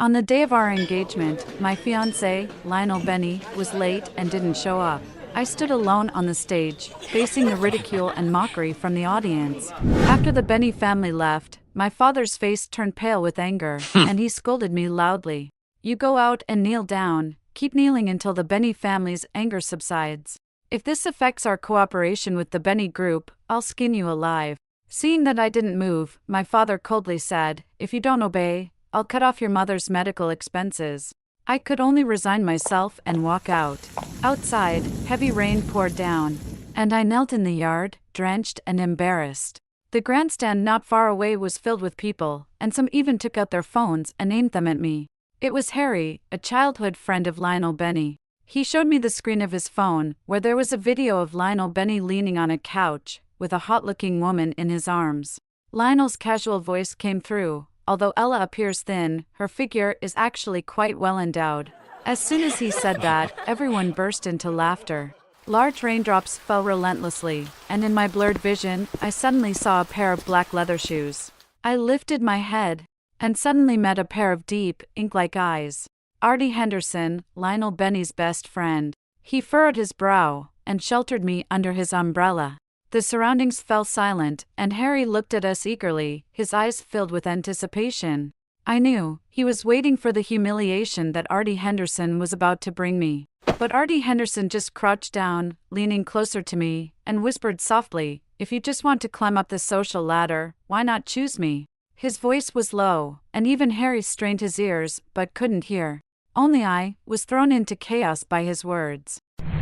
On the day of our engagement, my fiancé, Lionel Benny, was late and didn't show up. I stood alone on the stage, facing the ridicule and mockery from the audience. After the Benny family left, my father's face turned pale with anger, and he scolded me loudly. "You go out and kneel down. Keep kneeling until the Benny family's anger subsides. If this affects our cooperation with the Benny group, I'll skin you alive." Seeing that I didn't move, my father coldly said, "If you don't obey, I'll cut off your mother's medical expenses." I could only resign myself and walk out. Outside, heavy rain poured down, and I knelt in the yard, drenched and embarrassed. The grandstand not far away was filled with people, and some even took out their phones and aimed them at me. It was Harry, a childhood friend of Lionel Benny. He showed me the screen of his phone, where there was a video of Lionel Benny leaning on a couch, with a hot-looking woman in his arms. Lionel's casual voice came through. "Although Ella appears thin, her figure is actually quite well endowed." As soon as he said that, everyone burst into laughter. Large raindrops fell relentlessly, and in my blurred vision, I suddenly saw a pair of black leather shoes. I lifted my head, and suddenly met a pair of deep, ink-like eyes. Artie Henderson, Lionel Benny's best friend. He furrowed his brow, and sheltered me under his umbrella. The surroundings fell silent, and Harry looked at us eagerly, his eyes filled with anticipation. I knew he was waiting for the humiliation that Artie Henderson was about to bring me. But Artie Henderson just crouched down, leaning closer to me, and whispered softly, "If you just want to climb up the social ladder, why not choose me?" His voice was low, and even Harry strained his ears, but couldn't hear. Only I was thrown into chaos by his words.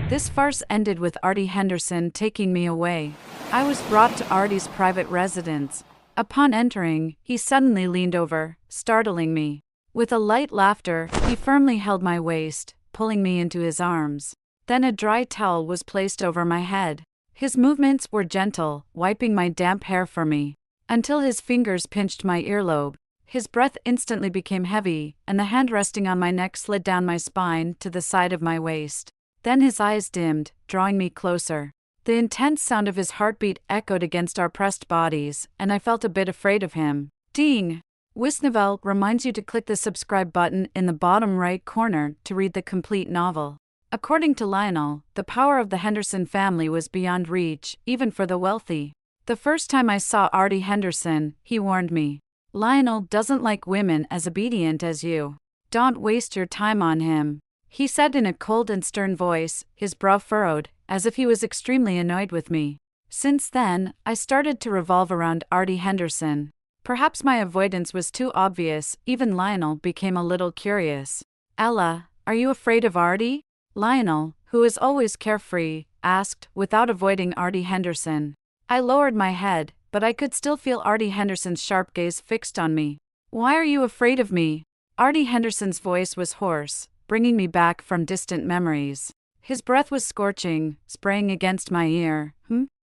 This farce ended with Artie Henderson taking me away. I was brought to Artie's private residence. Upon entering, he suddenly leaned over, startling me. With a light laughter, he firmly held my waist, pulling me into his arms. Then a dry towel was placed over my head. His movements were gentle, wiping my damp hair for me, until his fingers pinched my earlobe. His breath instantly became heavy, and the hand resting on my neck slid down my spine to the side of my waist. Then his eyes dimmed, drawing me closer. The intense sound of his heartbeat echoed against our pressed bodies, and I felt a bit afraid of him. Ding! webnovel reminds you to click the subscribe button in the bottom right corner to read the complete novel. According to Lionel, the power of the Henderson family was beyond reach, even for the wealthy. The first time I saw Artie Henderson, he warned me. "Lionel doesn't like women as obedient as you. Don't waste your time on him," he said in a cold and stern voice, his brow furrowed, as if he was extremely annoyed with me. Since then, I started to revolve around Artie Henderson. Perhaps my avoidance was too obvious, even Lionel became a little curious. "Ella, are you afraid of Artie?" Lionel, who is always carefree, asked, without avoiding Artie Henderson. I lowered my head, but I could still feel Artie Henderson's sharp gaze fixed on me. "Why are you afraid of me?" Artie Henderson's voice was hoarse, bringing me back from distant memories. His breath was scorching, spraying against my ear.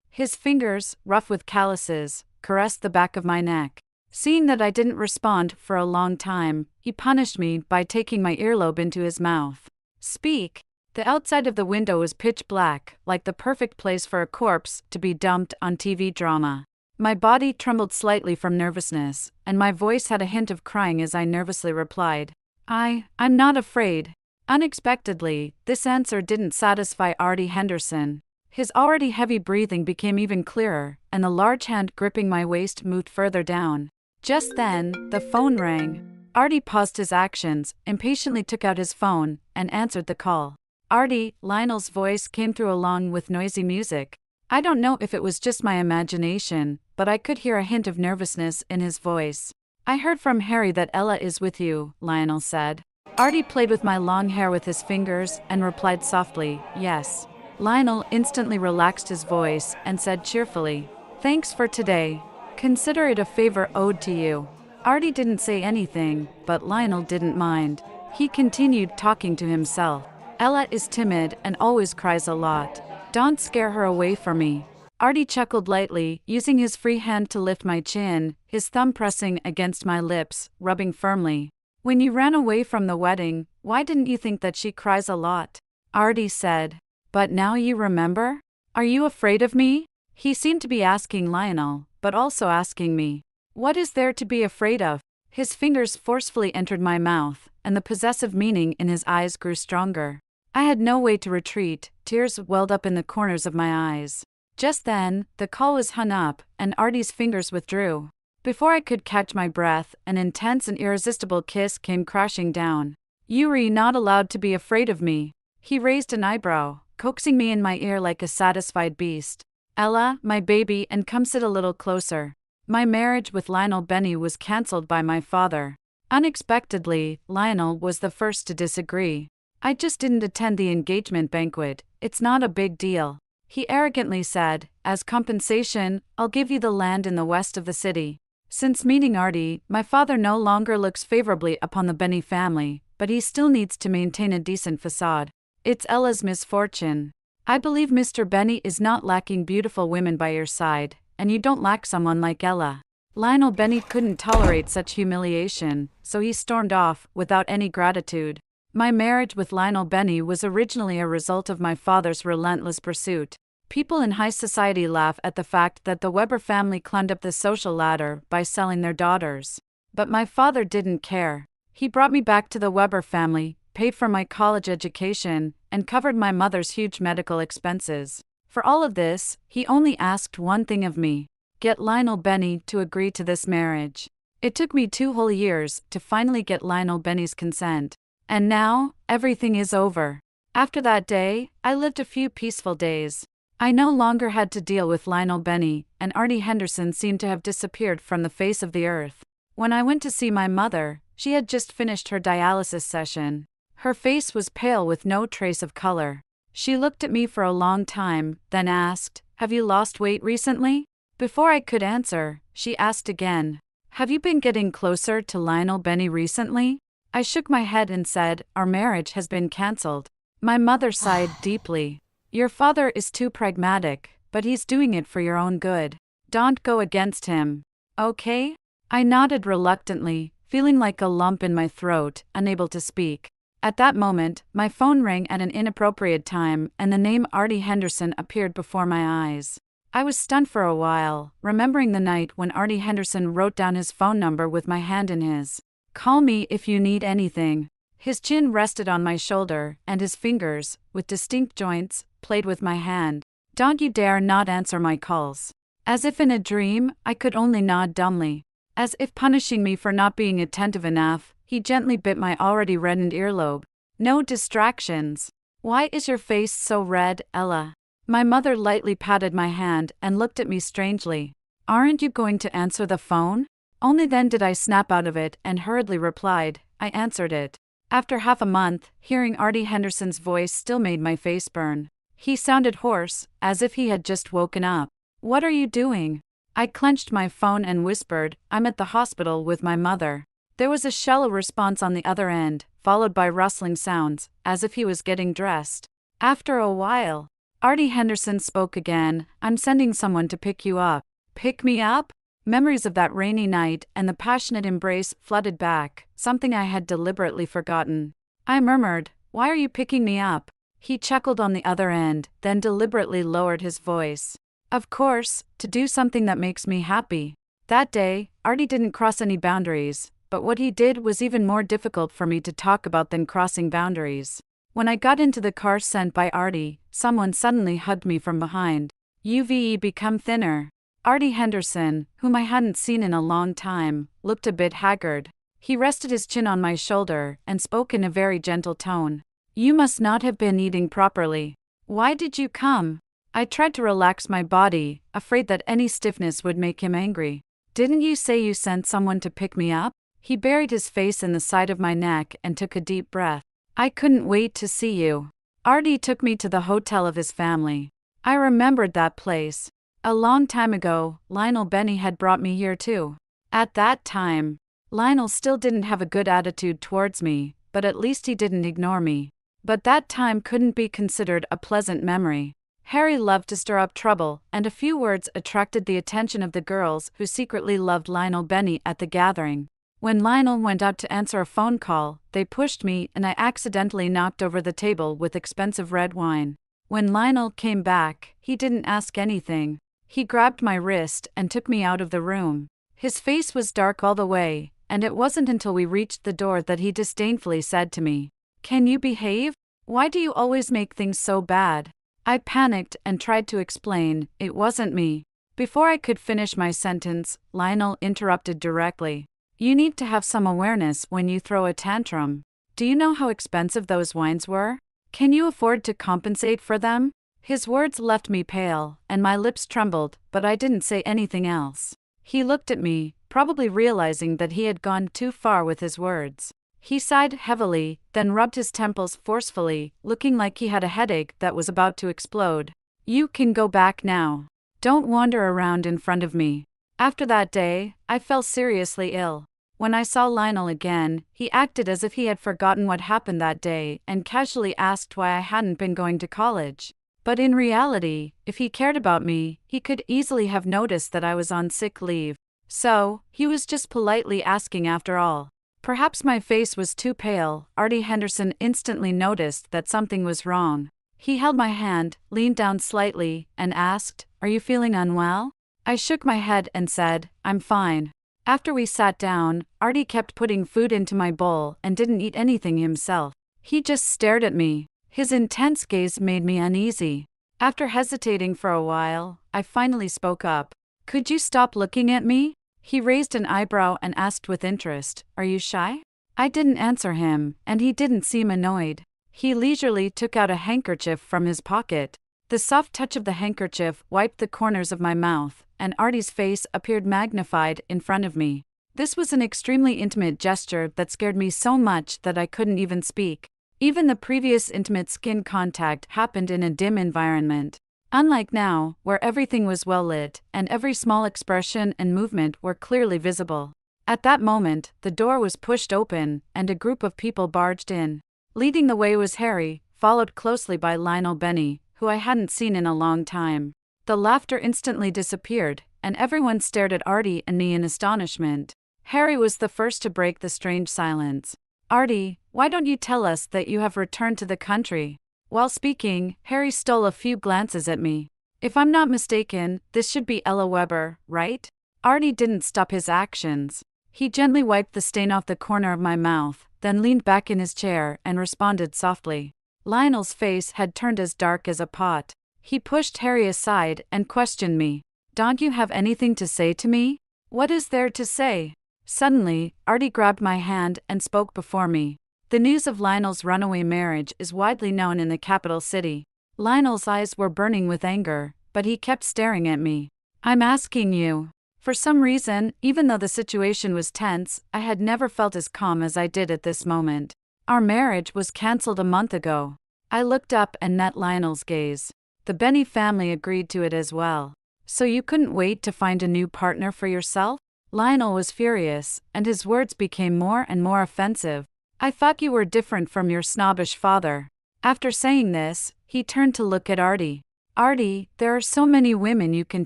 His fingers, rough with calluses, caressed the back of my neck. Seeing that I didn't respond for a long time, he punished me by taking my earlobe into his mouth. "Speak." The outside of the window was pitch black, like the perfect place for a corpse to be dumped on TV drama. My body trembled slightly from nervousness, and my voice had a hint of crying as I nervously replied, I'm not afraid." Unexpectedly, this answer didn't satisfy Artie Henderson. His already heavy breathing became even clearer, and the large hand gripping my waist moved further down. Just then, the phone rang. Artie paused his actions, impatiently took out his phone, and answered the call. "Artie," Lionel's voice came through along with noisy music. I don't know if it was just my imagination, but I could hear a hint of nervousness in his voice. "I heard from Harry that Ella is with you," Lionel said. Artie played with my long hair with his fingers and replied softly, "Yes." Lionel instantly relaxed his voice and said cheerfully, "Thanks for today. Consider it a favor owed to you." Artie didn't say anything, but Lionel didn't mind. He continued talking to himself. "Ella is timid and always cries a lot. Don't scare her away from me." Artie chuckled lightly, using his free hand to lift my chin, his thumb pressing against my lips, rubbing firmly. "When you ran away from the wedding, why didn't you think that she cries a lot?" Artie said. "But now you remember? Are you afraid of me?" He seemed to be asking Lionel, but also asking me. "What is there to be afraid of?" His fingers forcefully entered my mouth, and the possessive meaning in his eyes grew stronger. I had no way to retreat, tears welled up in the corners of my eyes. Just then, the call was hung up, and Artie's fingers withdrew. Before I could catch my breath, an intense and irresistible kiss came crashing down. "You're not allowed to be afraid of me." He raised an eyebrow, coaxing me in my ear like a satisfied beast. "Ella, my baby, and come sit a little closer." My marriage with Lionel Benny was cancelled by my father. Unexpectedly, Lionel was the first to disagree. "I just didn't attend the engagement banquet, it's not a big deal," he arrogantly said. "As compensation, I'll give you the land in the west of the city." Since meeting Artie, my father no longer looks favorably upon the Benny family, but he still needs to maintain a decent facade. It's Ella's misfortune. I believe Mr. Benny is not lacking beautiful women by your side, and you don't lack someone like Ella. Lionel Benny couldn't tolerate such humiliation, so he stormed off, without any gratitude. My marriage with Lionel Benny was originally a result of my father's relentless pursuit. People in high society laugh at the fact that the Weber family climbed up the social ladder by selling their daughters. But my father didn't care. He brought me back to the Weber family, paid for my college education, and covered my mother's huge medical expenses. For all of this, he only asked one thing of me: get Lionel Benny to agree to this marriage. It took me 2 whole years to finally get Lionel Benny's consent. And now, everything is over. After that day, I lived a few peaceful days. I no longer had to deal with Lionel Benny, and Artie Henderson seemed to have disappeared from the face of the earth. When I went to see my mother, she had just finished her dialysis session. Her face was pale with no trace of color. She looked at me for a long time, then asked, "Have you lost weight recently?" Before I could answer, she asked again, "Have you been getting closer to Lionel Benny recently?" I shook my head and said, "Our marriage has been cancelled." My mother sighed deeply. "Your father is too pragmatic, but he's doing it for your own good. Don't go against him. Okay?" I nodded reluctantly, feeling like a lump in my throat, unable to speak. At that moment, my phone rang at an inappropriate time, and the name Artie Henderson appeared before my eyes. I was stunned for a while, remembering the night when Artie Henderson wrote down his phone number with my hand in his. "Call me if you need anything." His chin rested on my shoulder, and his fingers, with distinct joints, played with my hand. "Don't you dare not answer my calls." As if in a dream, I could only nod dumbly. As if punishing me for not being attentive enough, he gently bit my already reddened earlobe. "No distractions. Why is your face so red, Ella?" My mother lightly patted my hand and looked at me strangely. "Aren't you going to answer the phone?" Only then did I snap out of it and hurriedly replied, "I answered it." After half a month, hearing Artie Henderson's voice still made my face burn. He sounded hoarse, as if he had just woken up. "What are you doing?" I clenched my phone and whispered, "I'm at the hospital with my mother." There was a shallow response on the other end, followed by rustling sounds, as if he was getting dressed. After a while, Artie Henderson spoke again, "I'm sending someone to pick you up." "Pick me up?" Memories of that rainy night and the passionate embrace flooded back, something I had deliberately forgotten. I murmured, "Why are you picking me up?" He chuckled on the other end, then deliberately lowered his voice. "Of course, to do something that makes me happy." That day, Artie didn't cross any boundaries, but what he did was even more difficult for me to talk about than crossing boundaries. When I got into the car sent by Artie, someone suddenly hugged me from behind. "You've become thinner." Artie Henderson, whom I hadn't seen in a long time, looked a bit haggard. He rested his chin on my shoulder and spoke in a very gentle tone. "You must not have been eating properly. Why did you come?" I tried to relax my body, afraid that any stiffness would make him angry. "Didn't you say you sent someone to pick me up?" He buried his face in the side of my neck and took a deep breath. "I couldn't wait to see you." Artie took me to the hotel of his family. I remembered that place. A long time ago, Lionel Benny had brought me here too. At that time, Lionel still didn't have a good attitude towards me, but at least he didn't ignore me. But that time couldn't be considered a pleasant memory. Harry loved to stir up trouble, and a few words attracted the attention of the girls who secretly loved Lionel Benny at the gathering. When Lionel went out to answer a phone call, they pushed me and I accidentally knocked over the table with expensive red wine. When Lionel came back, he didn't ask anything. He grabbed my wrist and took me out of the room. His face was dark all the way, and it wasn't until we reached the door that he disdainfully said to me, "Can you behave? Why do you always make things so bad?" I panicked and tried to explain it wasn't me. Before I could finish my sentence, Lionel interrupted directly. "You need to have some awareness when you throw a tantrum. Do you know how expensive those wines were? Can you afford to compensate for them?" His words left me pale, and my lips trembled, but I didn't say anything else. He looked at me, probably realizing that he had gone too far with his words. He sighed heavily, then rubbed his temples forcefully, looking like he had a headache that was about to explode. "You can go back now. Don't wander around in front of me." After that day, I fell seriously ill. When I saw Lionel again, he acted as if he had forgotten what happened that day and casually asked why I hadn't been going to college. But in reality, if he cared about me, he could easily have noticed that I was on sick leave. So, he was just politely asking after all. Perhaps my face was too pale. Artie Henderson instantly noticed that something was wrong. He held my hand, leaned down slightly, and asked, "Are you feeling unwell?" I shook my head and said, "I'm fine." After we sat down, Artie kept putting food into my bowl and didn't eat anything himself. He just stared at me. His intense gaze made me uneasy. After hesitating for a while, I finally spoke up. "Could you stop looking at me?" He raised an eyebrow and asked with interest, "Are you shy?" I didn't answer him, and he didn't seem annoyed. He leisurely took out a handkerchief from his pocket. The soft touch of the handkerchief wiped the corners of my mouth, and Artie's face appeared magnified in front of me. This was an extremely intimate gesture that scared me so much that I couldn't even speak. Even the previous intimate skin contact happened in a dim environment. Unlike now, where everything was well lit, and every small expression and movement were clearly visible. At that moment, the door was pushed open, and a group of people barged in. Leading the way was Harry, followed closely by Lionel Benny, who I hadn't seen in a long time. The laughter instantly disappeared, and everyone stared at Artie and me in astonishment. Harry was the first to break the strange silence. "Artie, why don't you tell us that you have returned to the country?" While speaking, Harry stole a few glances at me. "If I'm not mistaken, this should be Ella Weber, right?" Artie didn't stop his actions. He gently wiped the stain off the corner of my mouth, then leaned back in his chair and responded softly. Lionel's face had turned as dark as a pot. He pushed Harry aside and questioned me. "Don't you have anything to say to me?" "What is there to say?" Suddenly, Artie grabbed my hand and spoke before me. "The news of Lionel's runaway marriage is widely known in the capital city." Lionel's eyes were burning with anger, but he kept staring at me. "I'm asking you." For some reason, even though the situation was tense, I had never felt as calm as I did at this moment. "Our marriage was cancelled a month ago." I looked up and met Lionel's gaze. "The Benny family agreed to it as well. So you couldn't wait to find a new partner for yourself?" Lionel was furious, and his words became more and more offensive. "I thought you were different from your snobbish father." After saying this, he turned to look at Artie. "Artie, there are so many women you can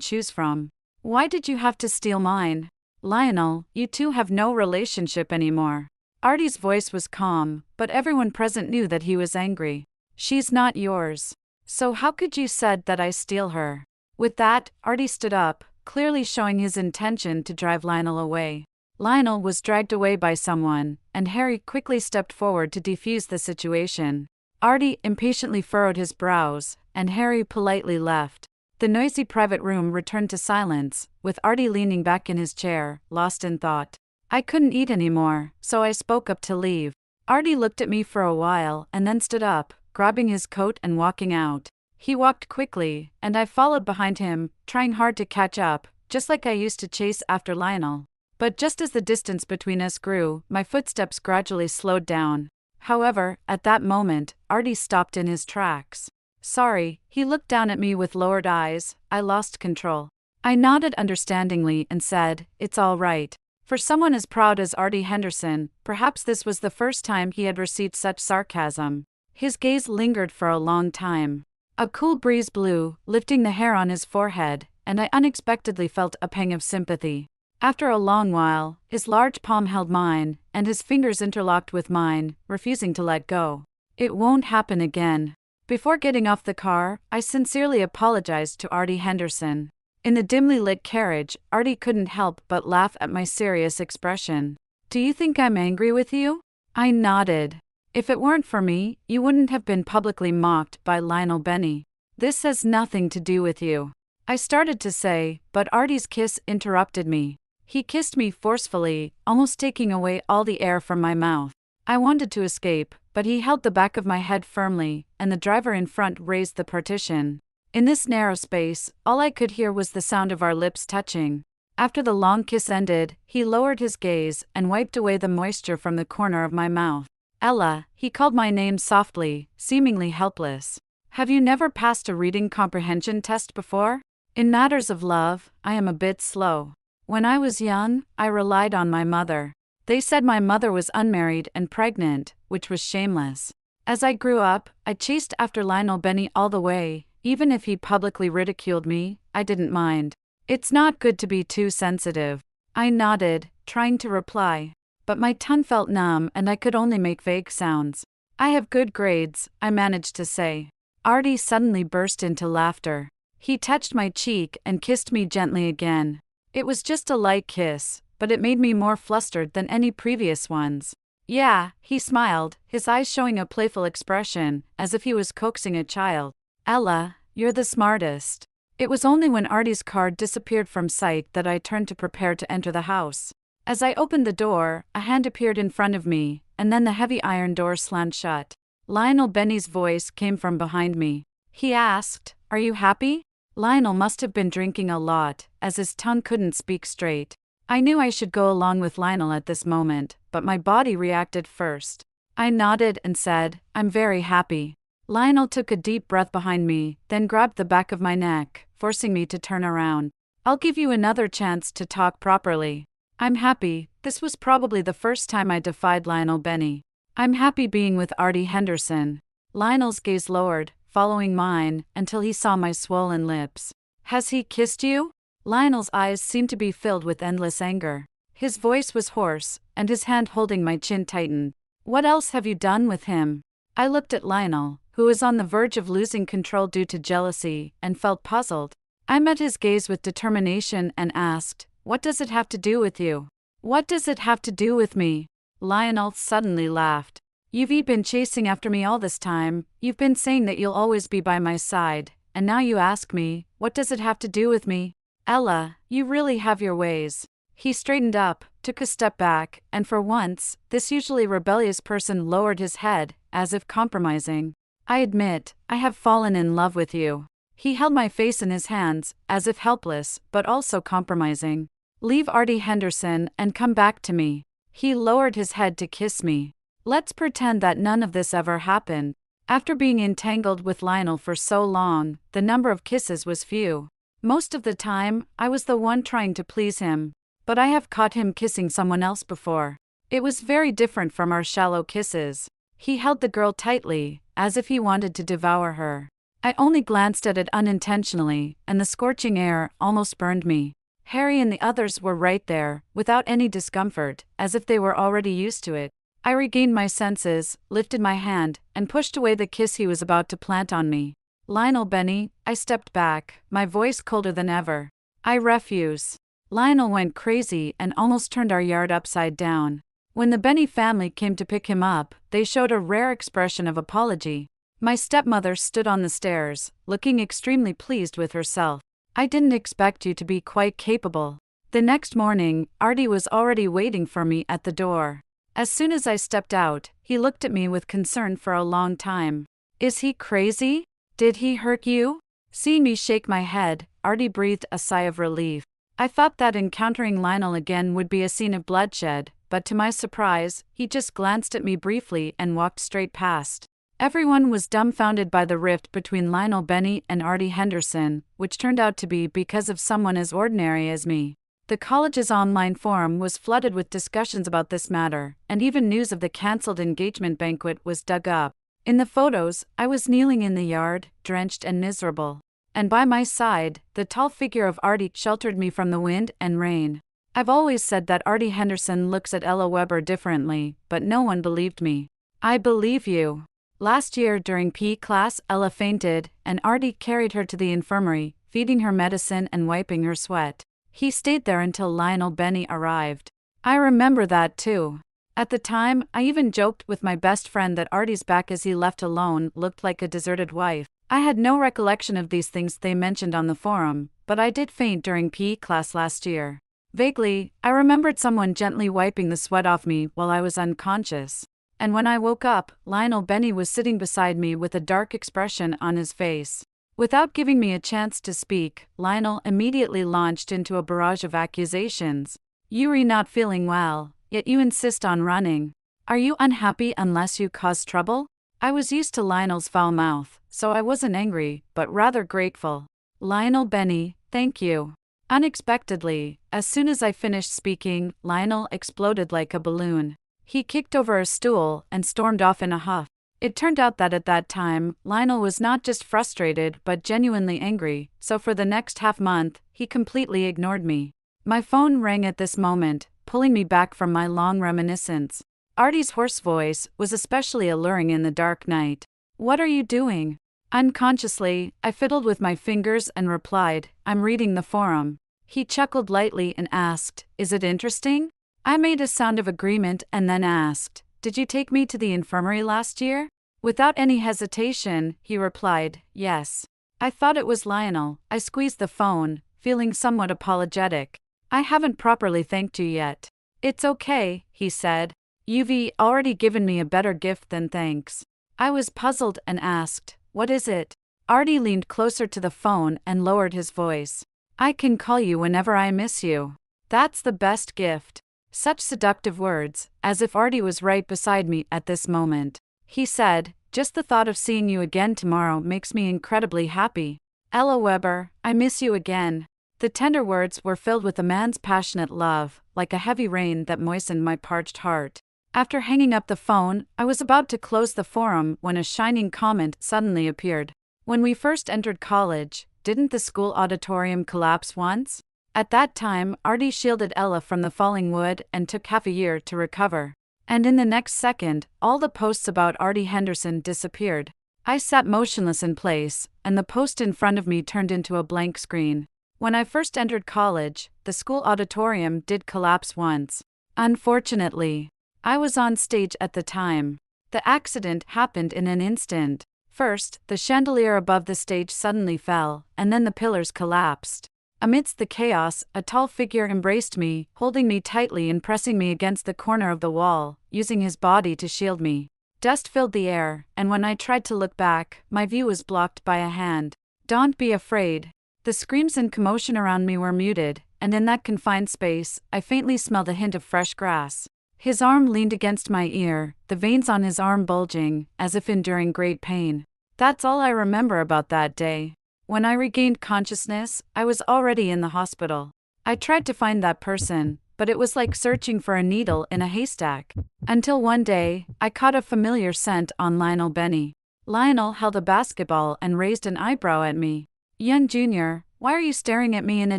choose from. Why did you have to steal mine?" "Lionel, you two have no relationship anymore." Artie's voice was calm, but everyone present knew that he was angry. "She's not yours. So how could you said that I steal her?" With that, Artie stood up, clearly showing his intention to drive Lionel away. Lionel was dragged away by someone, and Harry quickly stepped forward to defuse the situation. Artie impatiently furrowed his brows, and Harry politely left. The noisy private room returned to silence, with Artie leaning back in his chair, lost in thought. I couldn't eat anymore, so I spoke up to leave. Artie looked at me for a while and then stood up, grabbing his coat and walking out. He walked quickly, and I followed behind him, trying hard to catch up, just like I used to chase after Lionel. But just as the distance between us grew, my footsteps gradually slowed down. However, at that moment, Artie stopped in his tracks. "Sorry," he looked down at me with lowered eyes. I lost control. I nodded understandingly and said, "It's all right." For someone as proud as Artie Henderson, perhaps this was the first time he had received such sarcasm. His gaze lingered for a long time. A cool breeze blew, lifting the hair on his forehead, and I unexpectedly felt a pang of sympathy. After a long while, his large palm held mine, and his fingers interlocked with mine, refusing to let go. "It won't happen again." Before getting off the car, I sincerely apologized to Artie Henderson. In the dimly lit carriage, Artie couldn't help but laugh at my serious expression. Do you think I'm angry with you? I nodded. If it weren't for me, you wouldn't have been publicly mocked by Lionel Benny. This has nothing to do with you. I started to say, but Artie's kiss interrupted me. He kissed me forcefully, almost taking away all the air from my mouth. I wanted to escape, but he held the back of my head firmly, and the driver in front raised the partition. In this narrow space, all I could hear was the sound of our lips touching. After the long kiss ended, he lowered his gaze and wiped away the moisture from the corner of my mouth. Ella, he called my name softly, seemingly helpless. Have you never passed a reading comprehension test before? In matters of love, I am a bit slow. When I was young, I relied on my mother. They said my mother was unmarried and pregnant, which was shameless. As I grew up, I chased after Lionel Benny all the way. Even if he publicly ridiculed me, I didn't mind. It's not good to be too sensitive. I nodded, trying to reply. But my tongue felt numb and I could only make vague sounds. I have good grades, I managed to say. Artie suddenly burst into laughter. He touched my cheek and kissed me gently again. It was just a light kiss, but it made me more flustered than any previous ones. Yeah, he smiled, his eyes showing a playful expression, as if he was coaxing a child. Ella, you're the smartest. It was only when Artie's car disappeared from sight that I turned to prepare to enter the house. As I opened the door, a hand appeared in front of me, and then the heavy iron door slammed shut. Lionel Benny's voice came from behind me. He asked, "Are you happy?" Lionel must have been drinking a lot, as his tongue couldn't speak straight. I knew I should go along with Lionel at this moment, but my body reacted first. I nodded and said, "I'm very happy." Lionel took a deep breath behind me, then grabbed the back of my neck, forcing me to turn around. "I'll give you another chance to talk properly." I'm happy. This was probably the first time I defied Lionel Benny. I'm happy being with Artie Henderson. Lionel's gaze lowered, following mine, until he saw my swollen lips. Has he kissed you? Lionel's eyes seemed to be filled with endless anger. His voice was hoarse, and his hand holding my chin tightened. What else have you done with him? I looked at Lionel, who was on the verge of losing control due to jealousy, and felt puzzled. I met his gaze with determination and asked, "What does it have to do with you?" "What does it have to do with me?" Lionel suddenly laughed. "You've been chasing after me all this time, you've been saying that you'll always be by my side, and now you ask me, what does it have to do with me? Ella, you really have your ways." He straightened up, took a step back, and for once, this usually rebellious person lowered his head, as if compromising. "I admit, I have fallen in love with you." He held my face in his hands, as if helpless, but also compromising. "Leave Artie Henderson and come back to me." He lowered his head to kiss me. Let's pretend that none of this ever happened. After being entangled with Lionel for so long, the number of kisses was few. Most of the time, I was the one trying to please him. But I have caught him kissing someone else before. It was very different from our shallow kisses. He held the girl tightly, as if he wanted to devour her. I only glanced at it unintentionally, and the scorching air almost burned me. Harry and the others were right there, without any discomfort, as if they were already used to it. I regained my senses, lifted my hand, and pushed away the kiss he was about to plant on me. "Lionel Benny," I stepped back, my voice colder than ever. "I refuse." Lionel went crazy and almost turned our yard upside down. When the Benny family came to pick him up, they showed a rare expression of apology. My stepmother stood on the stairs, looking extremely pleased with herself. "I didn't expect you to be quite capable." The next morning, Artie was already waiting for me at the door. As soon as I stepped out, he looked at me with concern for a long time. "Is he crazy? Did he hurt you?" Seeing me shake my head, Artie breathed a sigh of relief. I thought that encountering Lionel again would be a scene of bloodshed, but to my surprise, he just glanced at me briefly and walked straight past. Everyone was dumbfounded by the rift between Lionel Benny and Artie Henderson, which turned out to be because of someone as ordinary as me. The college's online forum was flooded with discussions about this matter, and even news of the cancelled engagement banquet was dug up. In the photos, I was kneeling in the yard, drenched and miserable. And by my side, the tall figure of Artie sheltered me from the wind and rain. I've always said that Artie Henderson looks at Ella Weber differently, but no one believed me. "I believe you." Last year during PE class, Ella fainted, and Artie carried her to the infirmary, feeding her medicine and wiping her sweat. He stayed there until Lionel Benny arrived. I remember that too. At the time, I even joked with my best friend that Artie's back as he left alone looked like a deserted wife. I had no recollection of these things they mentioned on the forum, but I did faint during PE class last year. Vaguely, I remembered someone gently wiping the sweat off me while I was unconscious. And when I woke up, Lionel Benny was sitting beside me with a dark expression on his face. Without giving me a chance to speak, Lionel immediately launched into a barrage of accusations. "You're not feeling well, yet you insist on running. Are you unhappy unless you cause trouble?" I was used to Lionel's foul mouth, so I wasn't angry, but rather grateful. "Lionel Benny, thank you." Unexpectedly, as soon as I finished speaking, Lionel exploded like a balloon. He kicked over a stool and stormed off in a huff. It turned out that at that time, Lionel was not just frustrated but genuinely angry, so for the next half-month, he completely ignored me. My phone rang at this moment, pulling me back from my long reminiscence. Artie's hoarse voice was especially alluring in the dark night. "What are you doing?" Unconsciously, I fiddled with my fingers and replied, "I'm reading the forum." He chuckled lightly and asked, "Is it interesting?" I made a sound of agreement and then asked, "Did you take me to the infirmary last year?" Without any hesitation, he replied, "Yes." I thought it was Lionel. I squeezed the phone, feeling somewhat apologetic. "I haven't properly thanked you yet." "It's okay," he said. "You've already given me a better gift than thanks." I was puzzled and asked, "What is it?" Artie leaned closer to the phone and lowered his voice. "I can call you whenever I miss you. That's the best gift." Such seductive words, as if Artie was right beside me at this moment. He said, "Just the thought of seeing you again tomorrow makes me incredibly happy. Ella Weber, I miss you again." The tender words were filled with a man's passionate love, like a heavy rain that moistened my parched heart. After hanging up the phone, I was about to close the forum when a shining comment suddenly appeared. "When we first entered college, didn't the school auditorium collapse once?" At that time, Artie shielded Ella from the falling wood and took half a year to recover. And in the next second, all the posts about Artie Henderson disappeared. I sat motionless in place, and the post in front of me turned into a blank screen. When I first entered college, the school auditorium did collapse once. Unfortunately, I was on stage at the time. The accident happened in an instant. First, the chandelier above the stage suddenly fell, and then the pillars collapsed. Amidst the chaos, a tall figure embraced me, holding me tightly and pressing me against the corner of the wall, using his body to shield me. Dust filled the air, and when I tried to look back, my view was blocked by a hand. "Don't be afraid." The screams and commotion around me were muted, and in that confined space, I faintly smelled a hint of fresh grass. His arm leaned against my ear, the veins on his arm bulging, as if enduring great pain. That's all I remember about that day. When I regained consciousness, I was already in the hospital. I tried to find that person, but it was like searching for a needle in a haystack. Until one day, I caught a familiar scent on Lionel Benny. Lionel held a basketball and raised an eyebrow at me. "Young Junior, why are you staring at me in a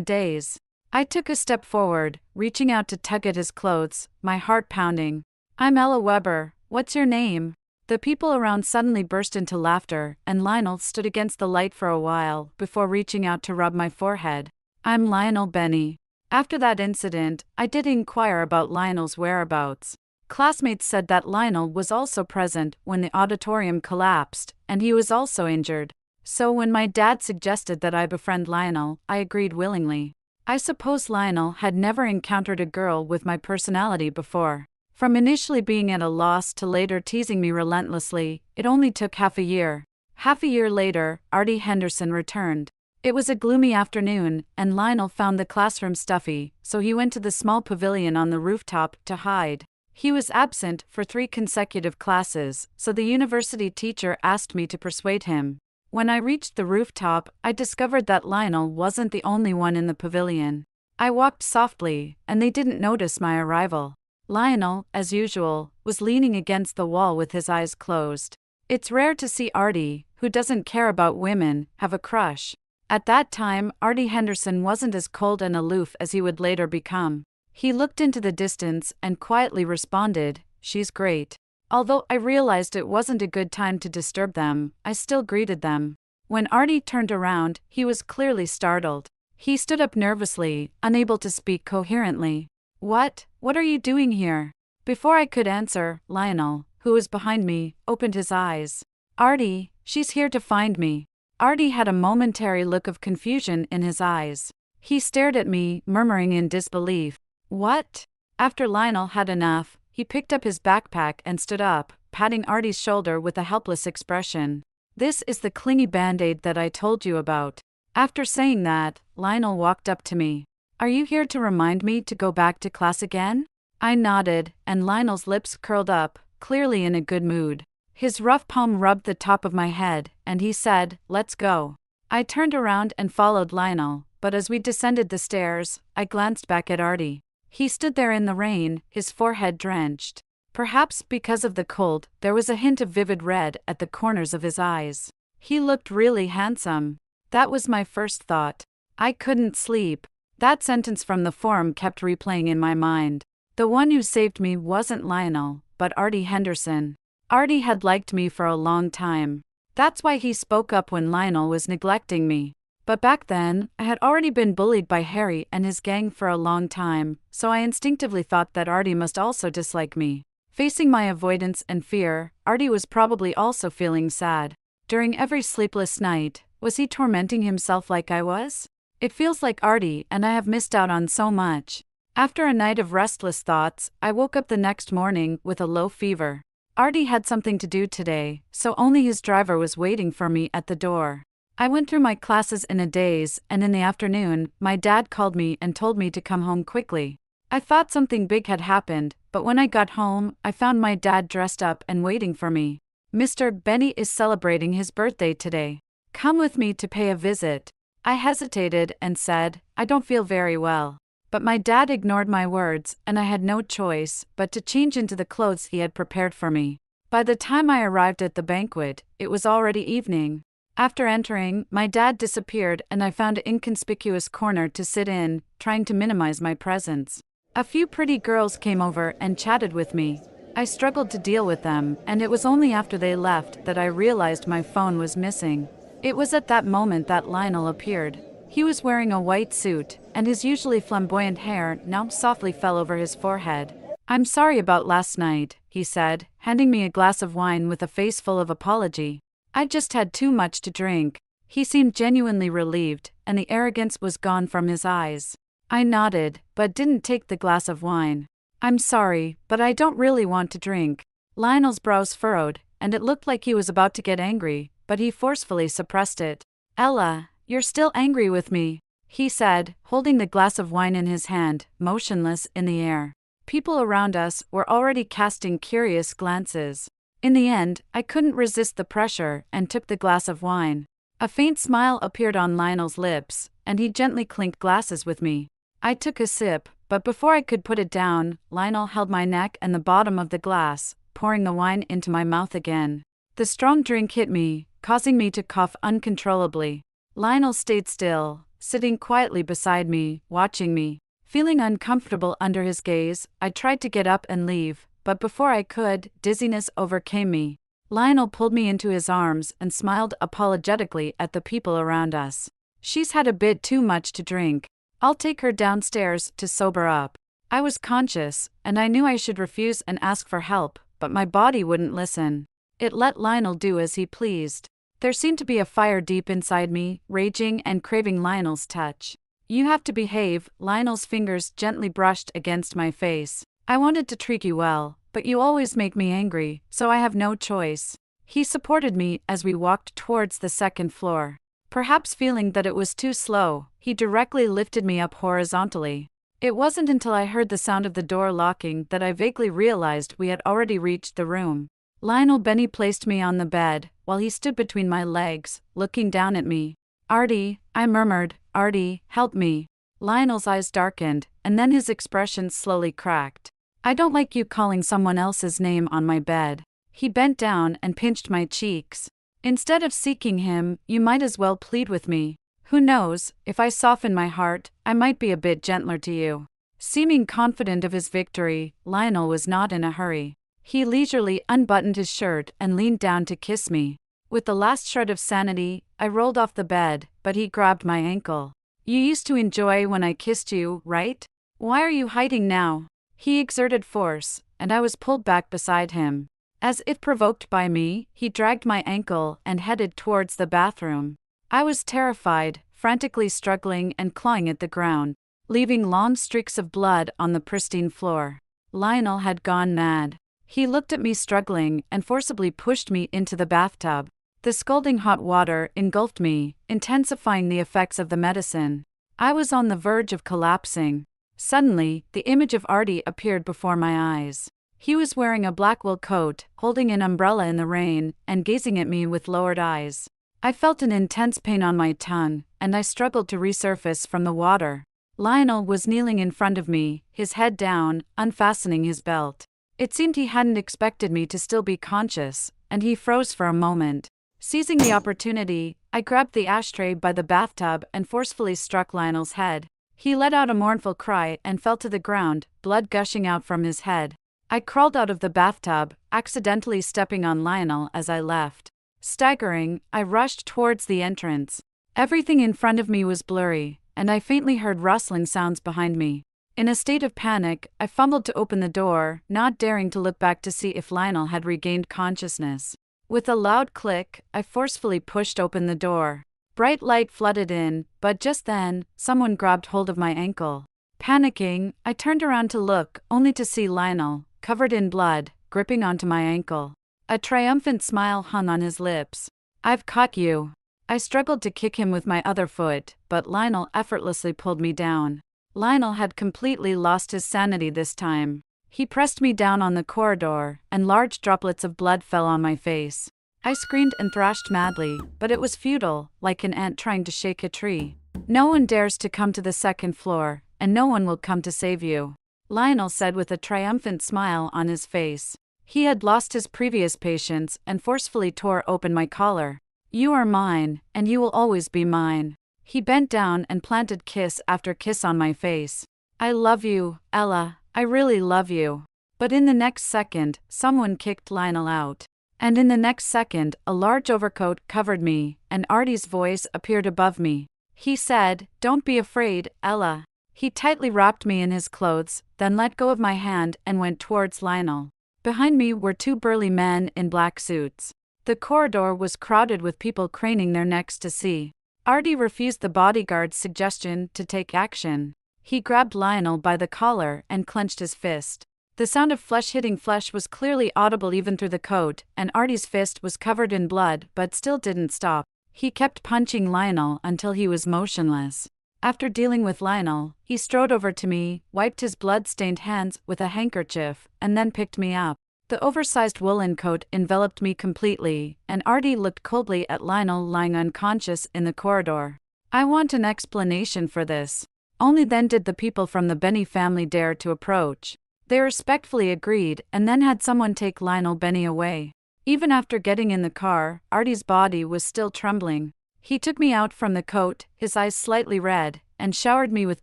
daze?" I took a step forward, reaching out to tug at his clothes, my heart pounding. "I'm Ella Weber, what's your name?" The people around suddenly burst into laughter, and Lionel stood against the light for a while before reaching out to rub my forehead. "I'm Lionel Benny." After that incident, I did inquire about Lionel's whereabouts. Classmates said that Lionel was also present when the auditorium collapsed, and he was also injured. So when my dad suggested that I befriend Lionel, I agreed willingly. I suppose Lionel had never encountered a girl with my personality before. From initially being at a loss to later teasing me relentlessly, it only took half a year. Half a year later, Artie Henderson returned. It was a gloomy afternoon, and Lionel found the classroom stuffy, so he went to the small pavilion on the rooftop to hide. He was absent for 3 consecutive classes, so the university teacher asked me to persuade him. When I reached the rooftop, I discovered that Lionel wasn't the only one in the pavilion. I walked softly, and they didn't notice my arrival. Lionel, as usual, was leaning against the wall with his eyes closed. It's rare to see Artie, who doesn't care about women, have a crush. At that time, Artie Henderson wasn't as cold and aloof as he would later become. He looked into the distance and quietly responded, "She's great." Although I realized it wasn't a good time to disturb them, I still greeted them. When Artie turned around, he was clearly startled. He stood up nervously, unable to speak coherently. What? What are you doing here? Before I could answer, Lionel, who was behind me, opened his eyes. Artie, she's here to find me. Artie had a momentary look of confusion in his eyes. He stared at me, murmuring in disbelief. What? After Lionel had enough, he picked up his backpack and stood up, patting Artie's shoulder with a helpless expression. This is the clingy band-aid that I told you about. After saying that, Lionel walked up to me. Are you here to remind me to go back to class again? I nodded, and Lionel's lips curled up, clearly in a good mood. His rough palm rubbed the top of my head, and he said, "Let's go." I turned around and followed Lionel, but as we descended the stairs, I glanced back at Artie. He stood there in the rain, his forehead drenched. Perhaps because of the cold, there was a hint of vivid red at the corners of his eyes. He looked really handsome. That was my first thought. I couldn't sleep. That sentence from the forum kept replaying in my mind. The one who saved me wasn't Lionel, but Artie Henderson. Artie had liked me for a long time. That's why he spoke up when Lionel was neglecting me. But back then, I had already been bullied by Harry and his gang for a long time, so I instinctively thought that Artie must also dislike me. Facing my avoidance and fear, Artie was probably also feeling sad. During every sleepless night, was he tormenting himself like I was? It feels like Artie and I have missed out on so much. After a night of restless thoughts, I woke up the next morning with a low fever. Artie had something to do today, so only his driver was waiting for me at the door. I went through my classes in a daze, and in the afternoon, my dad called me and told me to come home quickly. I thought something big had happened, but when I got home, I found my dad dressed up and waiting for me. Mr. Benny is celebrating his birthday today. Come with me to pay a visit. I hesitated and said, I don't feel very well. But my dad ignored my words, and I had no choice but to change into the clothes he had prepared for me. By the time I arrived at the banquet, it was already evening. After entering, my dad disappeared and I found an inconspicuous corner to sit in, trying to minimize my presence. A few pretty girls came over and chatted with me. I struggled to deal with them, and it was only after they left that I realized my phone was missing. It was at that moment that Lionel appeared. He was wearing a white suit, and his usually flamboyant hair now softly fell over his forehead. I'm sorry about last night, he said, handing me a glass of wine with a face full of apology. I just had too much to drink. He seemed genuinely relieved, and the arrogance was gone from his eyes. I nodded, but didn't take the glass of wine. I'm sorry, but I don't really want to drink. Lionel's brows furrowed, and it looked like he was about to get angry, but he forcefully suppressed it. Ella, you're still angry with me, he said, holding the glass of wine in his hand, motionless in the air. People around us were already casting curious glances. In the end, I couldn't resist the pressure and took the glass of wine. A faint smile appeared on Lionel's lips, and he gently clinked glasses with me. I took a sip, but before I could put it down, Lionel held my neck and the bottom of the glass, pouring the wine into my mouth again. The strong drink hit me, causing me to cough uncontrollably. Lionel stayed still, sitting quietly beside me, watching me. Feeling uncomfortable under his gaze, I tried to get up and leave, but before I could, dizziness overcame me. Lionel pulled me into his arms and smiled apologetically at the people around us. She's had a bit too much to drink. I'll take her downstairs to sober up. I was conscious, and I knew I should refuse and ask for help, but my body wouldn't listen. It let Lionel do as he pleased. There seemed to be a fire deep inside me, raging and craving Lionel's touch. You have to behave, Lionel's fingers gently brushed against my face. I wanted to treat you well, but you always make me angry, so I have no choice. He supported me as we walked towards the second floor. Perhaps feeling that it was too slow, he directly lifted me up horizontally. It wasn't until I heard the sound of the door locking that I vaguely realized we had already reached the room. Lionel Benny placed me on the bed, while he stood between my legs, looking down at me. Artie, I murmured, Artie, help me. Lionel's eyes darkened, and then his expression slowly cracked. I don't like you calling someone else's name on my bed. He bent down and pinched my cheeks. Instead of seeking him, you might as well plead with me. Who knows, if I soften my heart, I might be a bit gentler to you. Seeming confident of his victory, Lionel was not in a hurry. He leisurely unbuttoned his shirt and leaned down to kiss me. With the last shred of sanity, I rolled off the bed, but he grabbed my ankle. You used to enjoy when I kissed you, right? Why are you hiding now? He exerted force, and I was pulled back beside him. As if provoked by me, he dragged my ankle and headed towards the bathroom. I was terrified, frantically struggling and clawing at the ground, leaving long streaks of blood on the pristine floor. Lionel had gone mad. He looked at me struggling and forcibly pushed me into the bathtub. The scalding hot water engulfed me, intensifying the effects of the medicine. I was on the verge of collapsing. Suddenly, the image of Artie appeared before my eyes. He was wearing a black wool coat, holding an umbrella in the rain, and gazing at me with lowered eyes. I felt an intense pain on my tongue, and I struggled to resurface from the water. Lionel was kneeling in front of me, his head down, unfastening his belt. It seemed he hadn't expected me to still be conscious, and he froze for a moment. Seizing the opportunity, I grabbed the ashtray by the bathtub and forcefully struck Lionel's head. He let out a mournful cry and fell to the ground, blood gushing out from his head. I crawled out of the bathtub, accidentally stepping on Lionel as I left. Staggering, I rushed towards the entrance. Everything in front of me was blurry, and I faintly heard rustling sounds behind me. In a state of panic, I fumbled to open the door, not daring to look back to see if Lionel had regained consciousness. With a loud click, I forcefully pushed open the door. Bright light flooded in, but just then, someone grabbed hold of my ankle. Panicking, I turned around to look, only to see Lionel, covered in blood, gripping onto my ankle. A triumphant smile hung on his lips. "I've caught you." I struggled to kick him with my other foot, but Lionel effortlessly pulled me down. Lionel had completely lost his sanity this time. He pressed me down on the corridor, and large droplets of blood fell on my face. I screamed and thrashed madly, but it was futile, like an ant trying to shake a tree. "No one dares to come to the second floor, and no one will come to save you," Lionel said with a triumphant smile on his face. He had lost his previous patience and forcefully tore open my collar. "You are mine, and you will always be mine." He bent down and planted kiss after kiss on my face. "I love you, Ella, I really love you." But in the next second, someone kicked Lionel out. And in the next second, a large overcoat covered me, and Artie's voice appeared above me. He said, "Don't be afraid, Ella." He tightly wrapped me in his clothes, then let go of my hand and went towards Lionel. Behind me were two burly men in black suits. The corridor was crowded with people craning their necks to see. Artie refused the bodyguard's suggestion to take action. He grabbed Lionel by the collar and clenched his fist. The sound of flesh hitting flesh was clearly audible even through the coat, and Artie's fist was covered in blood but still didn't stop. He kept punching Lionel until he was motionless. After dealing with Lionel, he strode over to me, wiped his blood-stained hands with a handkerchief, and then picked me up. The oversized woolen coat enveloped me completely, and Artie looked coldly at Lionel lying unconscious in the corridor. "I want an explanation for this." Only then did the people from the Benny family dare to approach. They respectfully agreed and then had someone take Lionel Benny away. Even after getting in the car, Artie's body was still trembling. He took me out from the coat, his eyes slightly red, and showered me with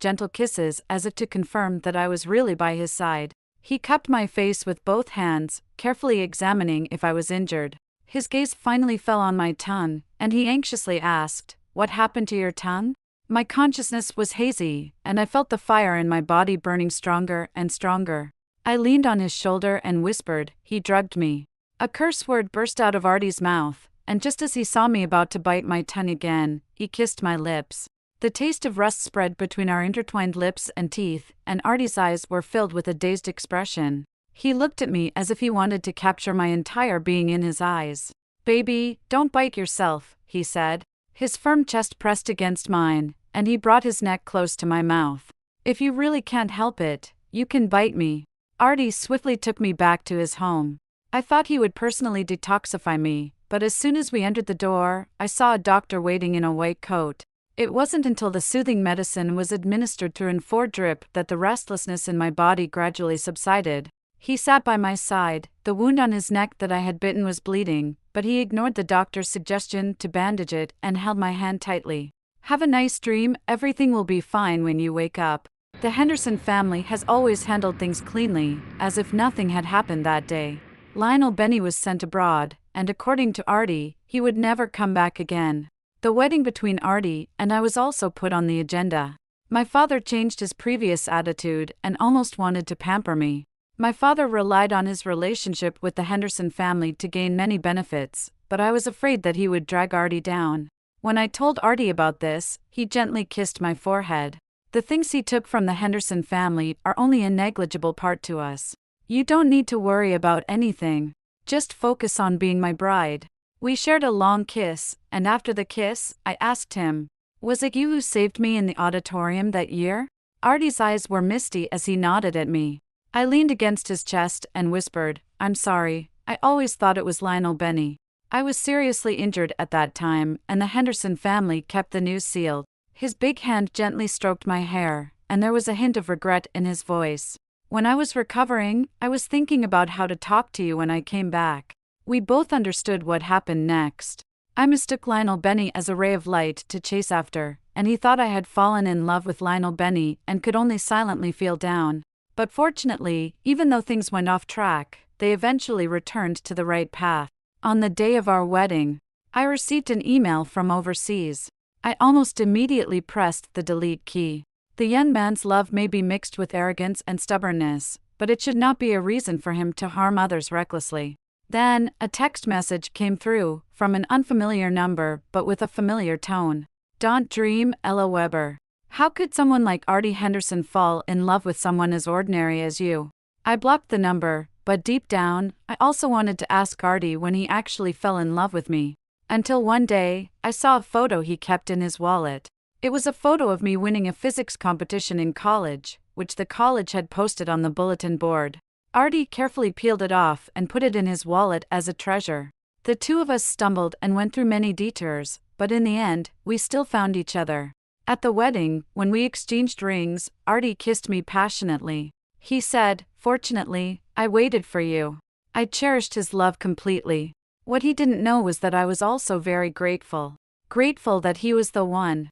gentle kisses as if to confirm that I was really by his side. He cupped my face with both hands, carefully examining if I was injured. His gaze finally fell on my tongue, and he anxiously asked, "What happened to your tongue?" My consciousness was hazy, and I felt the fire in my body burning stronger and stronger. I leaned on his shoulder and whispered, "He drugged me." A curse word burst out of Artie's mouth, and just as he saw me about to bite my tongue again, he kissed my lips. The taste of rust spread between our intertwined lips and teeth, and Artie's eyes were filled with a dazed expression. He looked at me as if he wanted to capture my entire being in his eyes. "Baby, don't bite yourself," he said. His firm chest pressed against mine, and he brought his neck close to my mouth. "If you really can't help it, you can bite me." Artie swiftly took me back to his home. I thought he would personally detoxify me, but as soon as we entered the door, I saw a doctor waiting in a white coat. It wasn't until the soothing medicine was administered through an IV drip that the restlessness in my body gradually subsided. He sat by my side. The wound on his neck that I had bitten was bleeding, but he ignored the doctor's suggestion to bandage it and held my hand tightly. "Have a nice dream, everything will be fine when you wake up." The Henderson family has always handled things cleanly, as if nothing had happened that day. Lionel Benny was sent abroad, and according to Artie, he would never come back again. The wedding between Artie and I was also put on the agenda. My father changed his previous attitude and almost wanted to pamper me. My father relied on his relationship with the Henderson family to gain many benefits, but I was afraid that he would drag Artie down. When I told Artie about this, he gently kissed my forehead. The things he took from the Henderson family are only a negligible part to us. You don't need to worry about anything. Just focus on being my bride. We shared a long kiss, and after the kiss, I asked him, "Was it you who saved me in the auditorium that year?" Artie's eyes were misty as he nodded at me. I leaned against his chest and whispered, "I'm sorry, I always thought it was Lionel Benny." I was seriously injured at that time, and the Henderson family kept the news sealed. His big hand gently stroked my hair, and there was a hint of regret in his voice. When I was recovering, I was thinking about how to talk to you when I came back. We both understood what happened next. I mistook Lionel Benny as a ray of light to chase after, and he thought I had fallen in love with Lionel Benny and could only silently feel down. But fortunately, even though things went off track, they eventually returned to the right path. On the day of our wedding, I received an email from overseas. I almost immediately pressed the delete key. The young man's love may be mixed with arrogance and stubbornness, but it should not be a reason for him to harm others recklessly. Then, a text message came through, from an unfamiliar number but with a familiar tone. "Don't dream, Ella Weber. How could someone like Artie Henderson fall in love with someone as ordinary as you?" I blocked the number, but deep down, I also wanted to ask Artie when he actually fell in love with me. Until one day, I saw a photo he kept in his wallet. It was a photo of me winning a physics competition in college, which the college had posted on the bulletin board. Artie carefully peeled it off and put it in his wallet as a treasure. The two of us stumbled and went through many detours, but in the end, we still found each other. At the wedding, when we exchanged rings, Artie kissed me passionately. He said, "Fortunately, I waited for you." I cherished his love completely. What he didn't know was that I was also very grateful. Grateful that he was the one.